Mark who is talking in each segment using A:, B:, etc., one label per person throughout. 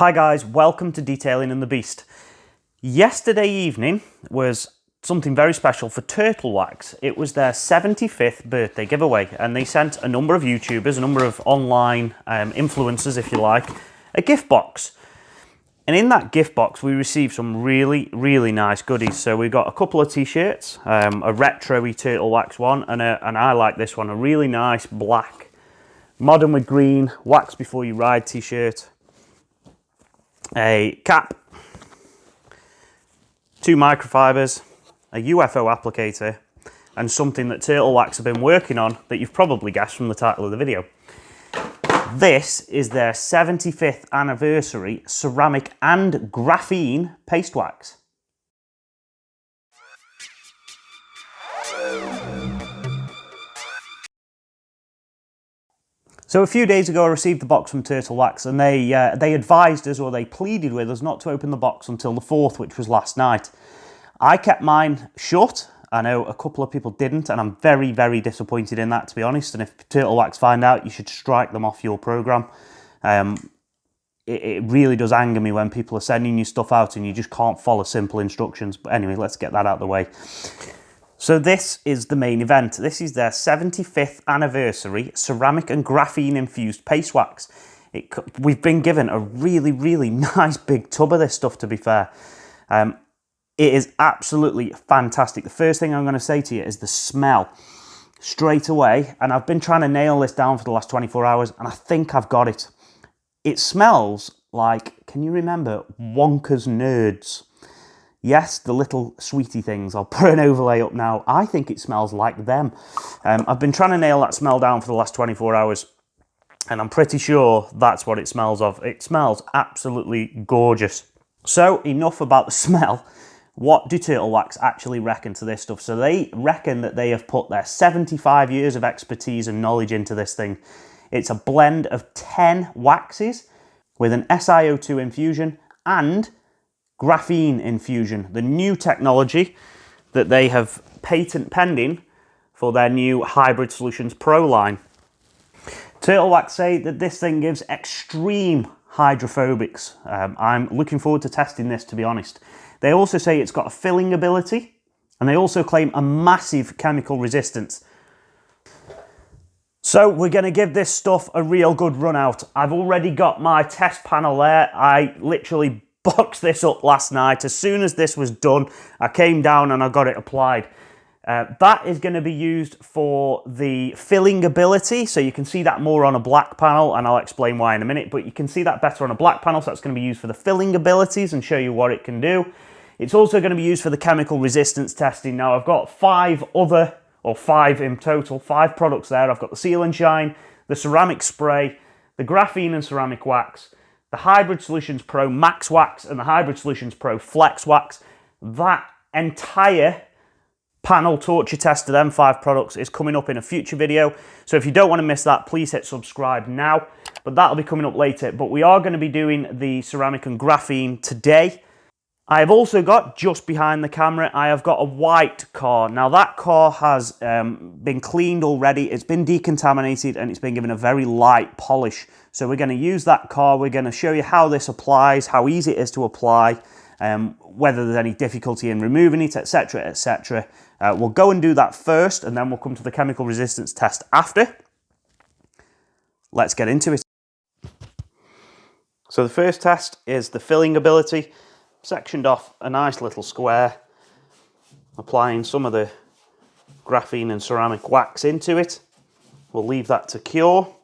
A: Hi guys, welcome to Detailing and the Beast. Yesterday evening was something very special for Turtle Wax. It was their 75th birthday giveaway and they sent a number of YouTubers, a number of online influencers if you like, a gift box. And in that gift box we received some really nice goodies. So we got a couple of t-shirts, a retro-y Turtle Wax one and I like this one, a really nice black, modern with green, wax before you ride t-shirt. A cap, 2 microfibers, a UFO applicator, and something that Turtle Wax have been working on that you've probably guessed from the title of the video. This is their 75th anniversary ceramic and graphene paste wax. So a few days ago I received the box from Turtle Wax and they advised us, or they pleaded with us, not to open the box until the 4th, which was last night. I kept mine shut. I know a couple of people didn't and I'm very disappointed in that, to be honest, and if Turtle Wax find out, you should strike them off your programme. It really does anger me when people are sending you stuff out and you just can't follow simple instructions. But anyway, let's get that out of the way. So this is the main event. This is their 75th anniversary ceramic and graphene infused paste wax. We've been given a really nice big tub of this stuff, to be fair. It is absolutely fantastic. The first thing I'm going to say to you is the smell straight away. And I've been trying to nail this down for the last 24 hours and I think I've got it. It smells like, can you remember Wonka's Nerds? Yes, the little sweetie things. I'll put an overlay up now. I think it smells like them. I've been trying to nail that smell down for the last 24 hours and I'm pretty sure that's what it smells of. It smells absolutely gorgeous. So enough about the smell. What do Turtle Wax actually reckon to this stuff? So they reckon that they have put their 75 years of expertise and knowledge into this thing. It's a blend of 10 waxes with an SiO2 infusion and graphene infusion, the new technology that they have patent pending for their new Hybrid Solutions Pro line. Turtle Wax say that this thing gives extreme hydrophobics. I'm looking forward to testing this, to be honest. They also say it's got a filling ability and they also claim a massive chemical resistance. So we're going to give this stuff a real good run out. I've already got my test panel there. I literally boxed this up last night. As soon as this was done, I came down and I got it applied. That is going to be used for the filling ability, so you can see that more on a black panel, and I'll explain why in a minute, but you can see that better on a black panel, so that's going to be used for the filling abilities and show you what it can do. It's also going to be used for the chemical resistance testing. Now, I've got 5 in total, 5 products there. I've got the Seal and Shine, the ceramic spray, the graphene and ceramic wax, the Hybrid Solutions Pro Max Wax and the Hybrid Solutions Pro Flex Wax. That entire panel torture test of them 5 products is coming up in a future video. So if you don't want to miss that, please hit subscribe now. But that'll be coming up later. But we are going to be doing the ceramic and graphene today. I have also got, just behind the camera, I have got a white car. Now that car has been cleaned already, it's been decontaminated and it's been given a very light polish. So we're going to use that car, we're going to show you how this applies, how easy it is to apply, whether there's any difficulty in removing it, etc, etc. We'll go and do that first and then we'll come to the chemical resistance test after. Let's get into it. So the first test is the filling ability. Sectioned off a nice little square, applying some of the graphene and ceramic wax into it. We'll leave that to cure.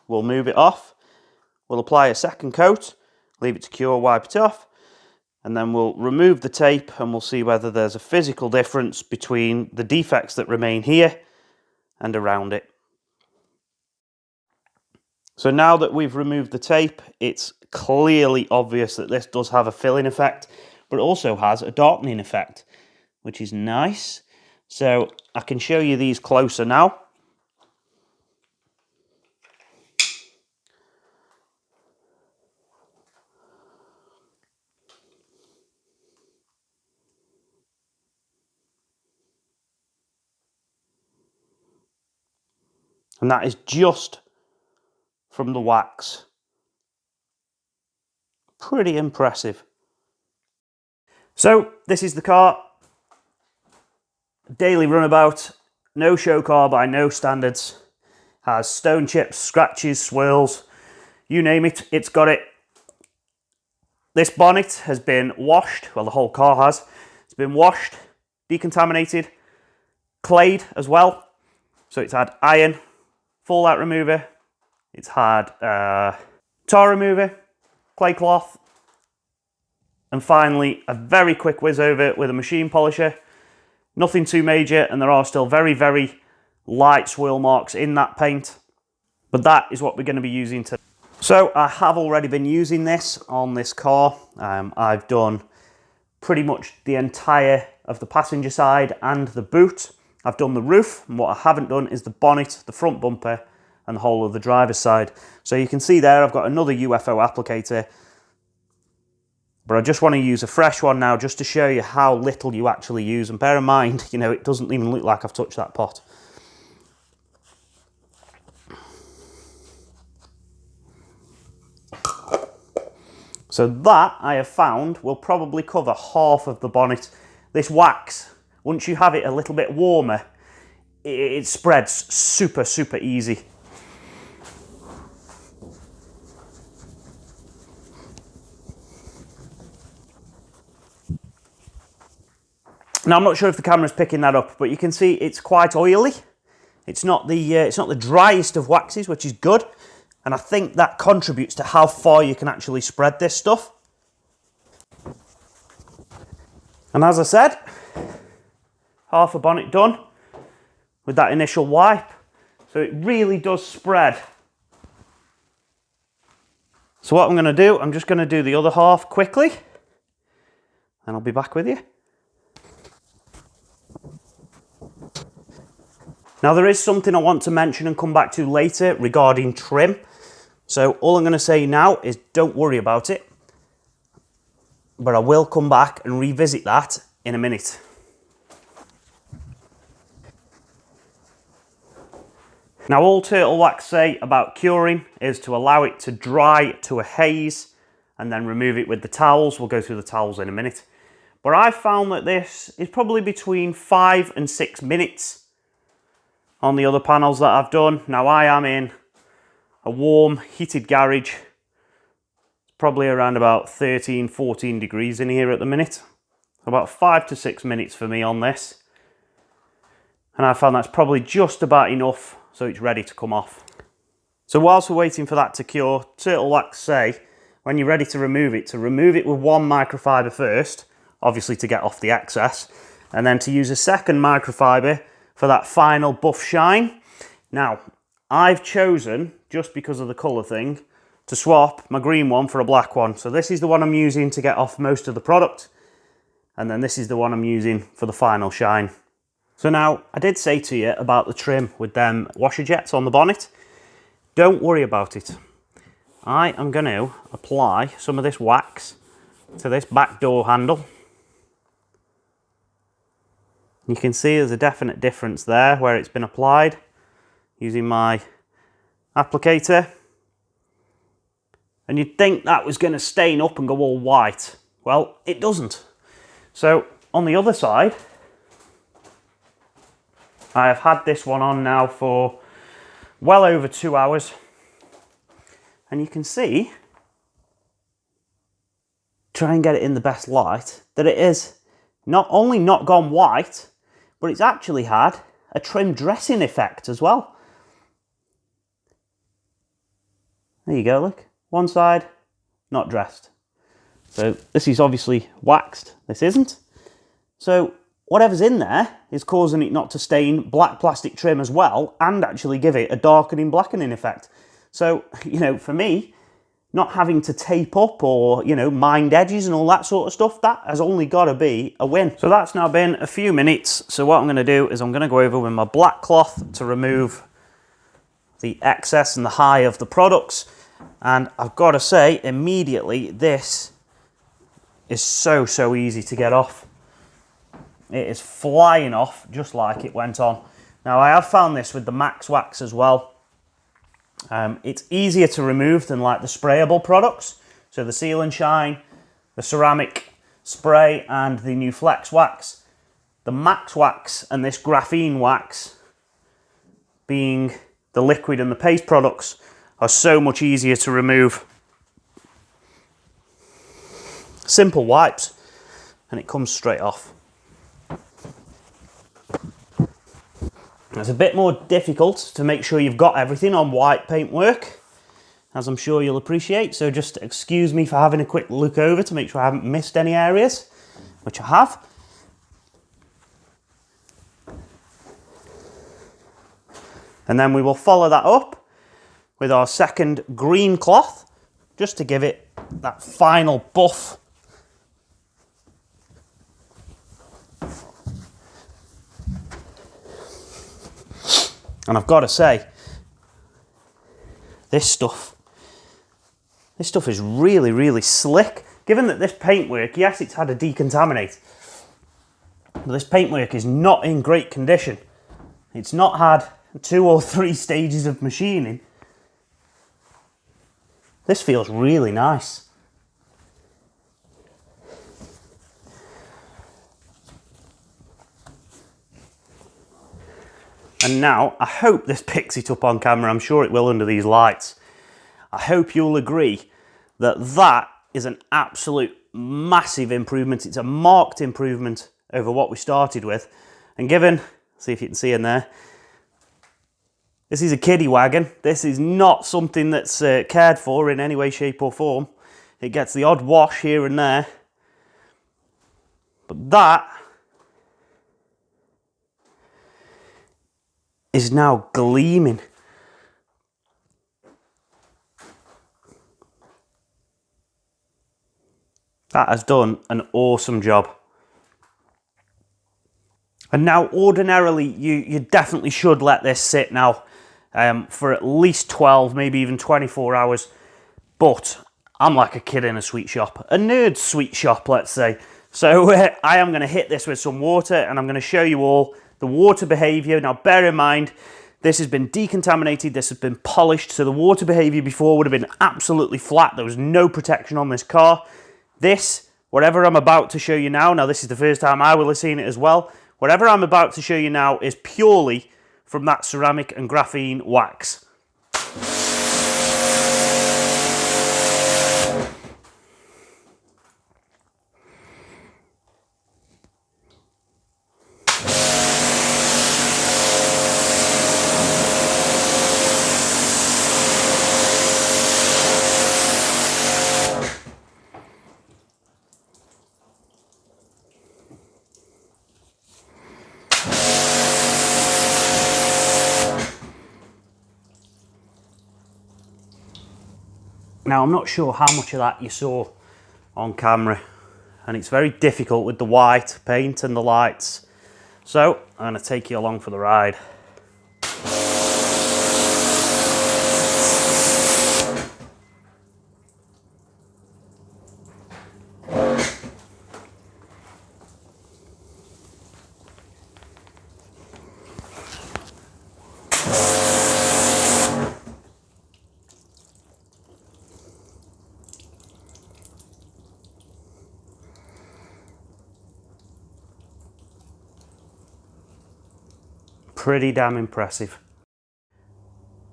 A: We'll move it off. We'll apply a second coat, leave it to cure, wipe it off, and then we'll remove the tape and we'll see whether there's a physical difference between the defects that remain here and around it. So now that we've removed the tape, it's clearly obvious that this does have a filling effect, but it also has a darkening effect, which is nice. So I can show you these closer now. And that is just from the wax. pretty impressive. So this is the car. Daily runabout, no show car by no standards. Has stone chips, scratches, swirls, you name it, it's got it. This bonnet has been washed, well the whole car has. It's been washed, decontaminated, clayed as well. So it's had iron, fallout remover, it's had tar remover, clay cloth, and finally a very quick whiz over with a machine polisher. Nothing too major, and there are still very, very light swirl marks in that paint. But that is what we're going to be using today. So I have already been using this on this car. I've done pretty much the entire of the passenger side and the boot. I've done the roof, and what I haven't done is the bonnet, the front bumper, and the whole of the driver's side. So you can see there I've got another UFO applicator, but I just want to use a fresh one now just to show you how little you actually use. And bear in mind, you know, it doesn't even look like I've touched that pot. So that, I have found, will probably cover half of the bonnet. This wax, once you have it a little bit warmer, it spreads super, super easy. Now I'm not sure if the camera's picking that up, but you can see it's quite oily. It's not the driest of waxes, which is good. And I think that contributes to how far you can actually spread this stuff. And as I said, half a bonnet done with that initial wipe. So it really does spread. So what I'm going to do, I'm just going to do the other half quickly, and I'll be back with you. Now there is something I want to mention and come back to later regarding trim. So all I'm going to say now is don't worry about it, but I will come back and revisit that in a minute. Now all turtle wax say about curing is to allow it to dry to a haze and then remove it with the towels. We'll go through the towels in a minute. But I found that this is probably between 5 and 6 minutes on the other panels that I've done. Now I am in a warm heated garage. It's probably around about 13, 14 degrees in here at the minute. About 5 to 6 minutes for me on this. And I found that's probably just about enough so it's ready to come off. So whilst we're waiting for that to cure, turtle wax say when you're ready to remove it with one microfiber first, obviously to get off the excess, and then to use a second microfiber for that final buff shine. Now, I've chosen, just because of the colour thing, to swap my green one for a black one. So this is the one I'm using to get off most of the product, and then this is the one I'm using for the final shine. So now, I did say to you about the trim with them washer jets on the bonnet. Don't worry about it. I am going to apply some of this wax to this back door handle. You can see there's a definite difference there where it's been applied using my applicator. And you'd think that was going to stain up and go all white. Well, it doesn't. So on the other side, I have had this one on now for well over 2 hours. And you can see, try and get it in the best light, that it is not only not gone white, but it's actually had a trim dressing effect as well. There you go, look. One side, not dressed. So this is obviously waxed, this isn't. So whatever's in there is causing it not to stain black plastic trim as well, and actually give it a darkening, blackening effect. So, you know, for me, not having to tape up or, you know, mind edges and all that sort of stuff, that has only got to be a win. So that's now been a few minutes. So what I'm going to do is I'm going to go over with my black cloth to remove the excess and the high of the products. And I've got to say, immediately, this is so easy to get off. It is flying off just like it went on. Now, I have found this with the Max Wax as well. It's easier to remove than like the sprayable products. So the Seal and Shine, the ceramic spray and the new Flex Wax. The Max Wax and this Graphene Wax, being the liquid and the paste products, are so much easier to remove. Simple wipes and it comes straight off. It's a bit more difficult to make sure you've got everything on white paintwork, as I'm sure you'll appreciate, so just excuse me for having a quick look over to make sure I haven't missed any areas, which I have. And then we will follow that up with our second green cloth, just to give it that final buff. And I've got to say, this stuff is really, really slick. Given that this paintwork, yes, it's had a decontaminate, but this paintwork is not in great condition. It's not had 2 or 3 stages of machining. This feels really nice. And now, I hope this picks it up on camera. I'm sure it will under these lights. I hope you'll agree that that is an absolute massive improvement. It's a marked improvement over what we started with. And given, see if you can see in there, this is a kiddie wagon. This is not something that's cared for in any way, shape or form. It gets the odd wash here and there. But that is now gleaming. That has done an awesome job. And now ordinarily you definitely should let this sit now for at least 12, maybe even 24 hours. But I'm like a kid in a sweet shop, a nerd sweet shop, let's say. So I am going to hit this with some water and I'm going to show you all the water behaviour. Now bear in mind, this has been decontaminated, this has been polished, so the water behaviour before would have been absolutely flat. There was no protection on this car. This, whatever I'm about to show you now this is the first time I will have seen it as well, whatever I'm about to show you now is purely from that ceramic and graphene wax. Now I'm not sure how much of that you saw on camera, and it's very difficult with the white paint and the lights, so I'm going to take you along for the ride. Pretty damn impressive.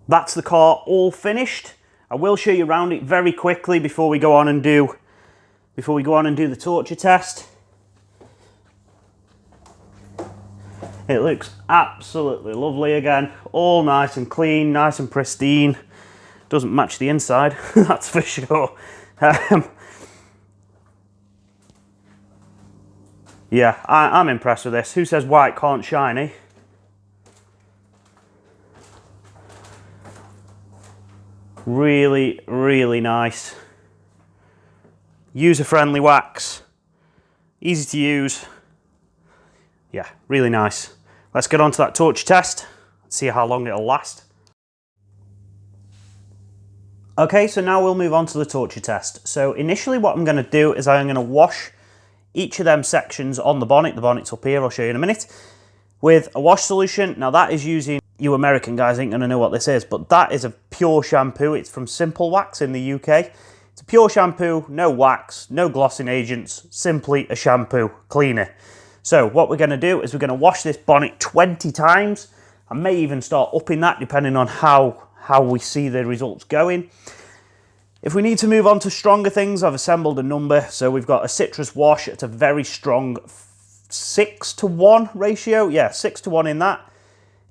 A: That's the car all finished. I will show you around it very quickly before we go on and do the torture test. It looks absolutely lovely again, all nice and clean, nice and pristine. Doesn't match the inside, that's for sure. Yeah, I'm impressed with this. Who says white can't shine, eh? Really, really nice. User-friendly wax. Easy to use. Yeah, really nice. Let's get on to that torch test. See how long it'll last. Okay, so now we'll move on to the torture test. So initially what I'm going to do is I'm going to wash each of them sections on the bonnet. The bonnet's up here, I'll show you in a minute, with a wash solution. Now that is using, you American guys ain't going to know what this is, but that is a pure shampoo. It's from Simple Wax in the UK. It's a pure shampoo, no wax, no glossing agents, simply a shampoo cleaner. So what we're going to do is we're going to wash this bonnet 20 times. I may even start upping that depending on how we see the results going. If we need to move on to stronger things, I've assembled a number. So we've got a citrus wash at a very strong 6-to-1 ratio. Yeah, 6-to-1 in that.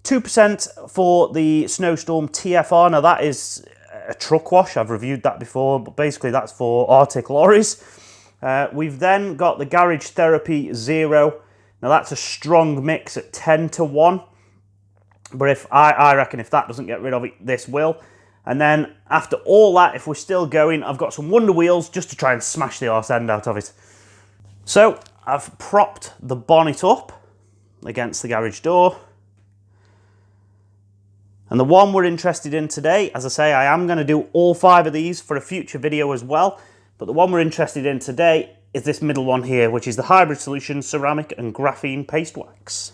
A: 2% for the Snowstorm TFR. Now that is a truck wash. I've reviewed that before, but basically that's for Arctic lorries. We've then got the Garage Therapy Zero. Now that's a strong mix at 10-to-1. But if I reckon if that doesn't get rid of it, this will. And then after all that, if we're still going, I've got some Wonder Wheels just to try and smash the arse end out of it. So I've propped the bonnet up against the garage door. And the one we're interested in today, as I say, I am going to do all 5 of these for a future video as well. But the one we're interested in today is this middle one here, which is the Hybrid Solution Ceramic and Graphene Paste Wax.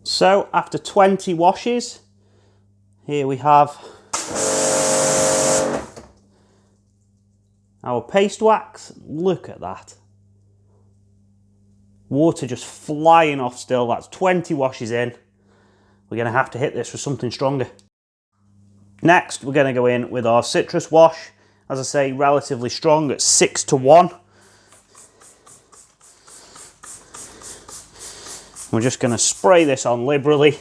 A: So after 20 washes, here we have our paste wax. Look at that. Water just flying off still. That's 20 washes in. We're going to have to hit this with something stronger. Next, we're going to go in with our citrus wash. As I say, relatively strong at 6-to-1. We're just going to spray this on liberally.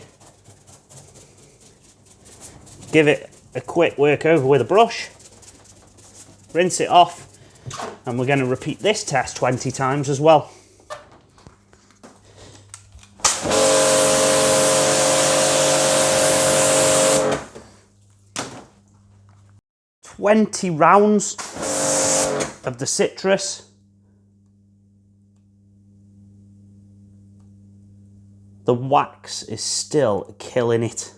A: Give it a quick work over with a brush. Rinse it off. And we're going to repeat this test 20 times as well. "20 rounds of the citrus. The wax is still killing it.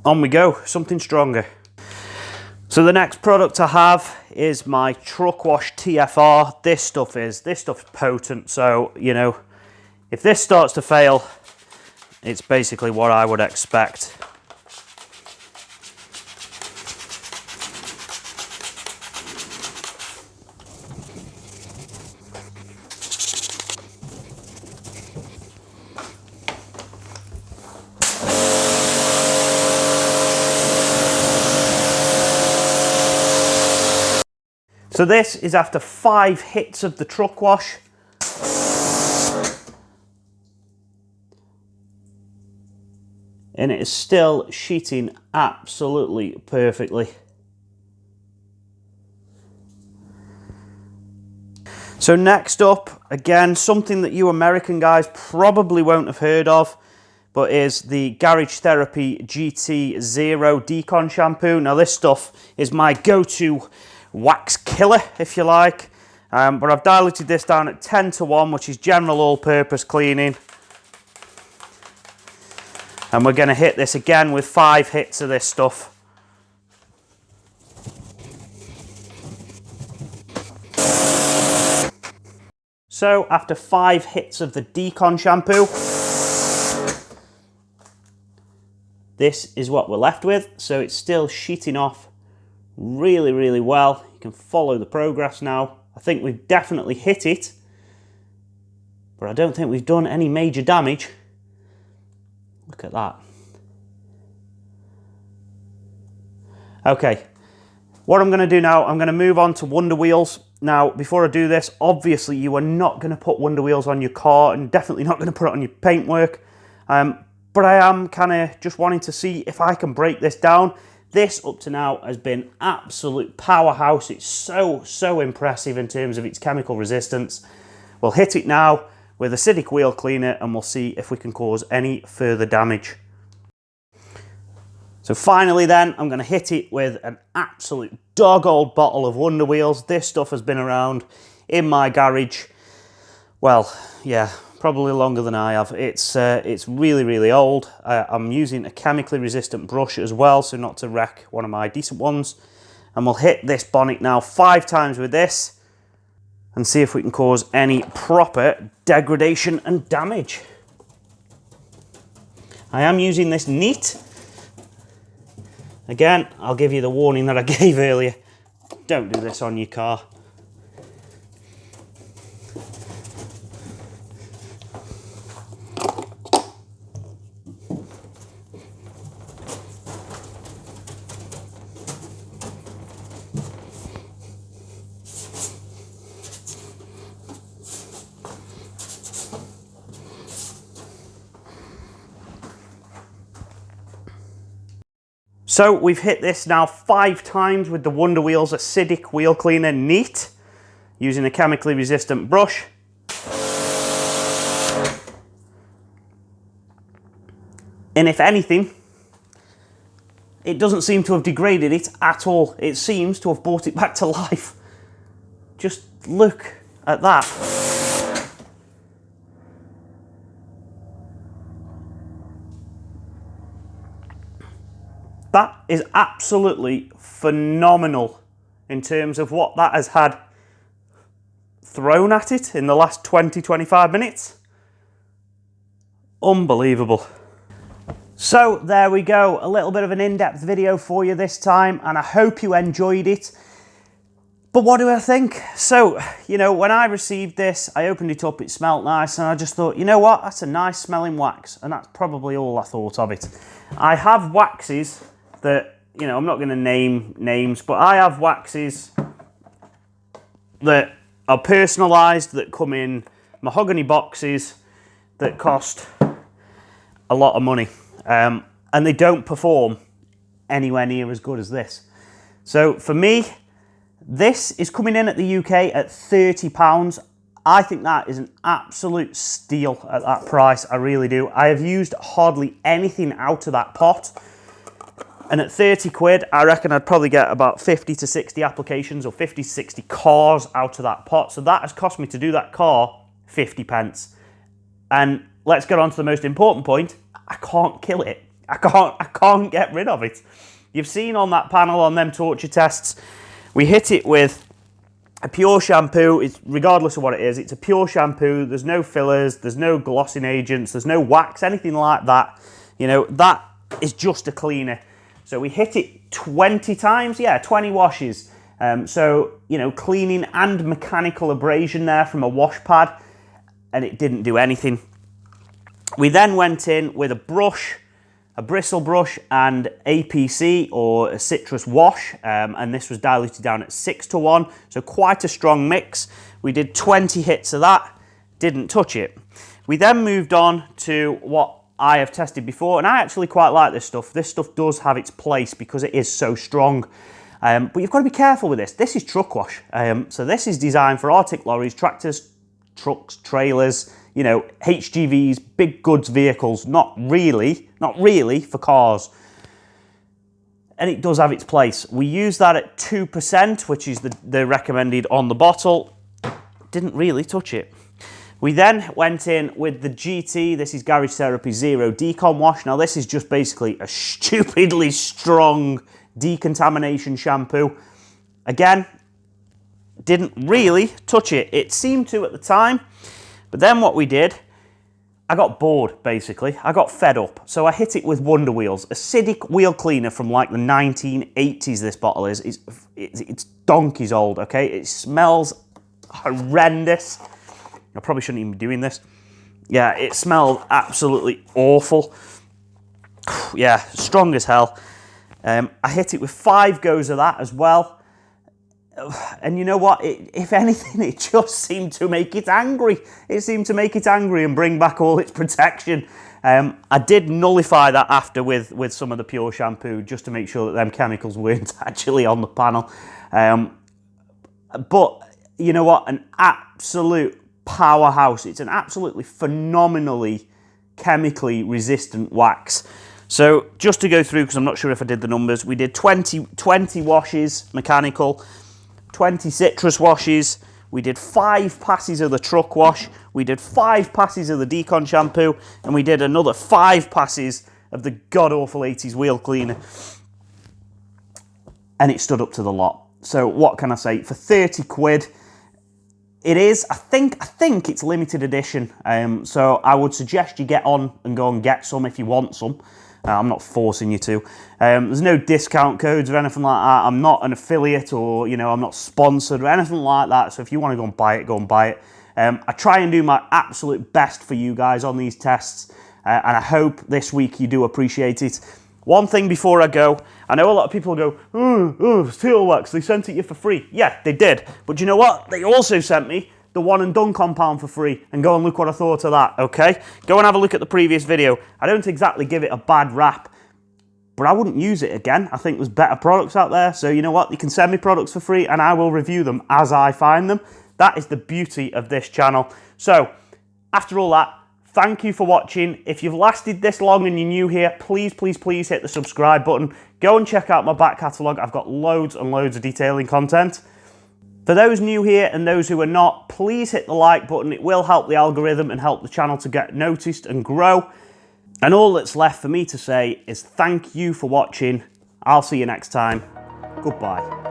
A: On we go, something stronger. So the next product I have is my Truck Wash TFR. This stuff's potent, so you know, if this starts to fail, it's basically what I would expect. So this is after 5 hits of the truck wash. And it is still sheeting absolutely perfectly. So next up, again, something that you American guys probably won't have heard of, but is the Garage Therapy GT Zero Decon shampoo. Now this stuff is my go-to wax killer, if you like. But I've diluted this down at 10-to-1, which is general all-purpose cleaning. And we're going to hit this again with 5 hits of this stuff. So after 5 hits of the Decon shampoo, this is what we're left with. So it's still sheeting off really, really well. You can follow the progress now. I think we've definitely hit it, but I don't think we've done any major damage. Look at that. Okay, what I'm going to do now, I'm going to move on to Wonder Wheels. Now, before I do this, obviously you are not going to put Wonder Wheels on your car and definitely not going to put it on your paintwork. But I am kind of just wanting to see if I can break this down. This up to now has been absolute powerhouse. It's so impressive in terms of its chemical resistance. We'll hit it now with acidic wheel cleaner, and we'll see if we can cause any further damage. So finally then, I'm going to hit it with an absolute dog old bottle of Wonder Wheels. This stuff has been around in my garage, well, yeah, probably longer than I have. It's really, really old. I'm using a chemically resistant brush as well, so not to wreck one of my decent ones. And we'll hit this bonnet now 5 times with this and see if we can cause any proper degradation and damage. I am using this neat. Again, I'll give you the warning that I gave earlier. Don't do this on your car. So we've hit this now 5 times with the Wonder Wheels Acidic Wheel Cleaner Neat, using a chemically resistant brush. And if anything, it doesn't seem to have degraded it at all. It seems to have brought it back to life. Just look at that. That is absolutely phenomenal in terms of what that has had thrown at it in the last 20-25 minutes. Unbelievable. So there we go, a little bit of an in-depth video for you this time, and I hope you enjoyed it. But what do I think? So, you know, when I received this, I opened it up, it smelled nice, and I just thought, you know what, that's a nice smelling wax, and that's probably all I thought of it. I have waxes that, you know, I'm not going to name names, but I have waxes that are personalised, that come in mahogany boxes, that cost a lot of money, and they don't perform anywhere near as good as this. So for me, this is coming in at the UK at £30. I think that is an absolute steal at that price, I really do. I have used hardly anything out of that pot, and at 30 quid, I reckon I'd probably get about 50 to 60 applications or 50 to 60 cars out of that pot. So that has cost me to do that car 50 pence. And let's get on to the most important point. I can't kill it. I can't get rid of it. You've seen on that panel on them torture tests, we hit it with a pure shampoo. It's, regardless of what it is, it's a pure shampoo. There's no fillers, there's no glossing agents, there's no wax, anything like that. You know, that is just a cleaner. So we hit it 20 times, yeah, 20 washes. So, you know, cleaning and mechanical abrasion there from a wash pad, and it didn't do anything. We then went in with a brush, a bristle brush, and APC, or a citrus wash, and this was diluted down at 6:1, so quite a strong mix. We did 20 hits of that, didn't touch it. We then moved on to what I have tested before, and I actually quite like this stuff. This stuff does have its place because it is so strong. But you've got to be careful with this. This is truck wash. So this is designed for Arctic lorries, tractors, trucks, trailers, you know, HGVs, big goods vehicles, not really for cars. And it does have its place. We use that at 2%, which is the recommended on the bottle. Didn't really touch it. We then went in with the GT, this is Garage Therapy Zero Decon Wash. Now this is just basically a stupidly strong decontamination shampoo. Again, didn't really touch it. It seemed to at the time, but then what we did, I got bored basically. I got fed up. So I hit it with Wonder Wheels, acidic wheel cleaner from like the 1980s this bottle is. It's donkey's old, okay? It smells horrendous. I probably shouldn't even be doing this. Yeah, it smelled absolutely awful. Yeah, strong as hell. I hit it with 5 goes of that as well. And you know what? If anything, it just seemed to make it angry. It seemed to make it angry and bring back all its protection. I did nullify that after with some of the pure shampoo just to make sure that them chemicals weren't actually on the panel. But you know what? An absolute powerhouse. It's an absolutely phenomenally chemically resistant wax. So just to go through, because I'm not sure if I did the numbers, we did 20 washes mechanical, 20 citrus washes, we did 5 passes of the truck wash, we did 5 passes of the Decon shampoo, and we did another 5 passes of the god-awful 80s wheel cleaner. And it stood up to the lot. So what can I say? For 30 quid, it is, I think it's limited edition. So I would suggest you get on and go and get some if you want some. I'm not forcing you to. There's no discount codes or anything like that. I'm not an affiliate, or, you know, I'm not sponsored or anything like that. So if you want to go and buy it, go and buy it. I try and do my absolute best for you guys on these tests. And I hope this week you do appreciate it. One thing before I go, I know a lot of people go, oh, seal wax, they sent it you for free. Yeah, they did. But you know what? They also sent me the one and done compound for free, and go and look what I thought of that, okay? Go and have a look at the previous video. I don't exactly give it a bad rap, but I wouldn't use it again. I think there's better products out there, so you know what? You can send me products for free and I will review them as I find them. That is the beauty of this channel. So, after all that, thank you for watching. If you've lasted this long and you're new here, please, please, please hit the subscribe button. Go and check out my back catalogue. I've got loads and loads of detailing content. For those new here and those who are not, please hit the like button. It will help the algorithm and help the channel to get noticed and grow. And all that's left for me to say is thank you for watching. I'll see you next time. Goodbye.